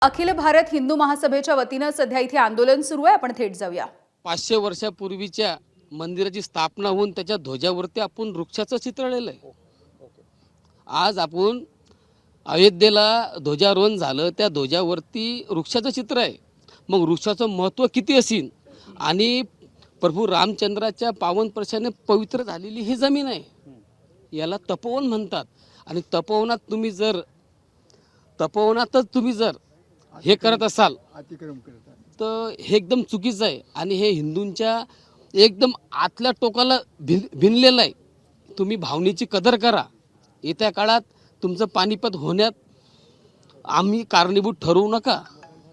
अखिल भारत हिंदू महासभेच्या वतीनं सध्या इथे आंदोलन सुरू आहे। आपण थेट जाऊया। 500 वर्षापूर्वीच्या मंदिराची स्थापना होऊन त्याच्या ध्वजावरती आपण वृक्षाचं चित्रलेलं आहे। आज आपण अयोध्येला ध्वजारोहण झालं, त्या ध्वजावरती वृक्षाचं चित्र आहे। मग वृक्षाचं महत्त्व किती असेल आणि प्रभू रामचंद्राच्या पावन स्पर्शाने पवित्र झालेली ही जमीन आहे, याला तपोवन म्हणतात। आणि तपोवनातच तुम्ही जर हे करत असाल तर हे एकदम चुकीचं आहे आणि हे हिंदूंच्या एकदम आतल्या टोकाला भिनलेलं आहे। तुम्ही भावनेची कदर करा। येत्या काळात तुमचं पानिपत होण्यात आम्ही कारणीभूत ठरवू नका,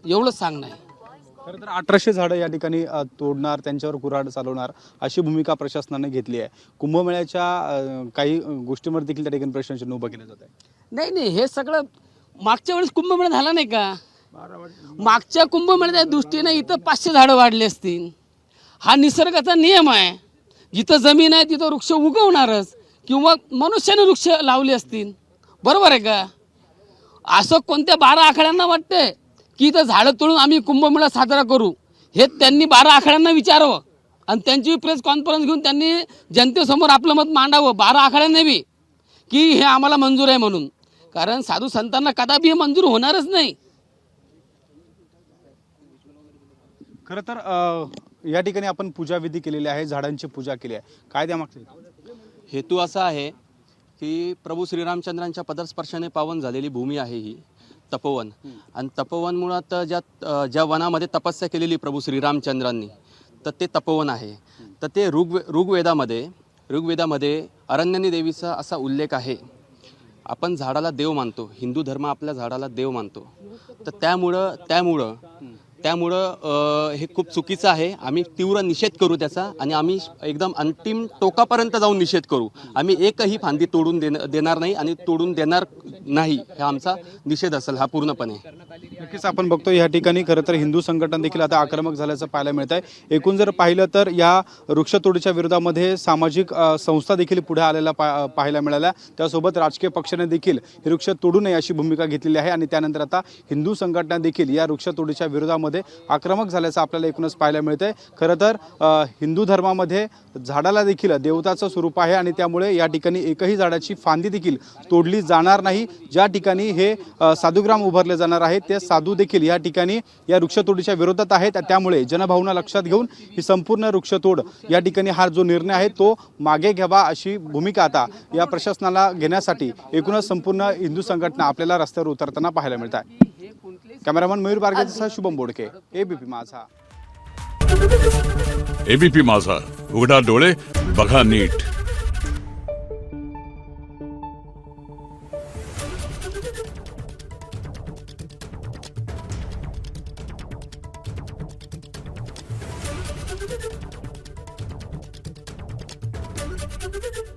एवढंच सांगणं आहे। खरं तर 1800 झाडं या ठिकाणी तोडणार, त्यांच्यावर कुऱ्हाड चालवणार अशी भूमिका प्रशासनाने घेतली आहे। कुंभमेळ्याच्या काही गोष्टींवर देखील त्या ठिकाणी प्रश्नचिन्ह उभं केलं जात आहे। नाही, हे सगळं मागच्या वेळेस कुंभमेळा झाला नाही का? मागच्या कुंभमेळ्याच्या दृष्टीने इथं 500 झाडं वाढले असतील। हा निसर्गाचा नियम आहे, जिथं जमीन आहे तिथं वृक्ष उगवणारच, किंवा मनुष्याने वृक्ष लावले असतील, बरोबर आहे का? असं कोणत्या 12 आखाड्यांना वाटतंय की इथं झाडं तोडून आम्ही कुंभमेळा साजरा करू? हे त्यांनी 12 आखाड्यांना विचारावं आणि त्यांची प्रेस कॉन्फरन्स घेऊन त्यांनी जनतेसमोर आपलं मत मांडावं, 12 आखाड्यांनी बी, की हे आम्हाला मंजूर आहे म्हणून। कारण साधू संतांना कदापि हे मंजूर होणारच नाही। खरं तर या ठिकाणी आपण पूजाविधी केलेली आहे, झाडांची पूजा केली आहे। काय त्यामागचा हेतू असा आहे की प्रभू श्रीरामचंद्रांच्या पदस्पर्शाने पावन झालेली भूमी आहे ही तपोवन। आणि तपोवन मुळात ज्या वनामध्ये तपस्या केलेली प्रभू श्रीरामचंद्रांनी, तर ते तपोवन आहे। तर ते ऋग्वेदामध्ये अरण्यनी देवीचा असा उल्लेख आहे। आपण झाडाला देव मानतो, हिंदू धर्म आपल्या झाडाला देव मानतो। तर त्यामुळं हे खूप चुकीचं आहे। आम्ही तीव्र निषेध करू त्याचा आणि आम्ही एकदम अंतिम टोकापर्यंत जाऊन निषेध करू। आम्ही एकही फांदी तोडून देणार नाही आणि तोडून देणार नाही, हा आमचा निषेध असेल हा पूर्णपणे। नक्कीच आपण बघतो या ठिकाणी खरं तर हिंदू संघटना देखील आता आक्रमक झाल्याचं पाहायला मिळत आहे। एकूण जर पाहिलं तर या वृक्षतोडीच्या विरोधामध्ये सामाजिक संस्था देखील पुढे आलेल्या पाहायला मिळाल्या। त्यासोबत राजकीय पक्षाने देखील हे वृक्ष तोडू नये अशी भूमिका घेतलेली आहे आणि त्यानंतर आता हिंदू संघटना देखील या वृक्षतोडीच्या विरोधामध्ये आक्रमक झाल्याचं आपल्याला एकूणच पाहायला मिळतंय। खरं तर हिंदू धर्मामध्ये झाडाला देखील देवताचं स्वरूप आहे आणि त्यामुळे या ठिकाणी एकही झाडाची फांदी देखील तोडली जाणार नाही। ज्या ठिकाणी हे साधुग्राम उभारले जाणार आहेत ते साधू देखील या ठिकाणी या वृक्षतोडीच्या विरोधात आहेत। त्यामुळे जनभावना लक्षात घेऊन ही संपूर्ण वृक्षतोड या ठिकाणी हा जो निर्णय आहे तो मागे घ्यावा अशी भूमिका आता या प्रशासनाला घेण्यासाठी एकूणच संपूर्ण हिंदू संघटना आपल्याला रस्त्यावर उतरताना पाहायला मिळत आहे। कॅमेरामन मयूर बारगेसह शुभम बोडके, एबीपी माझा। एबीपी माझा, उघडा डोळे बघा नीट। Thank you.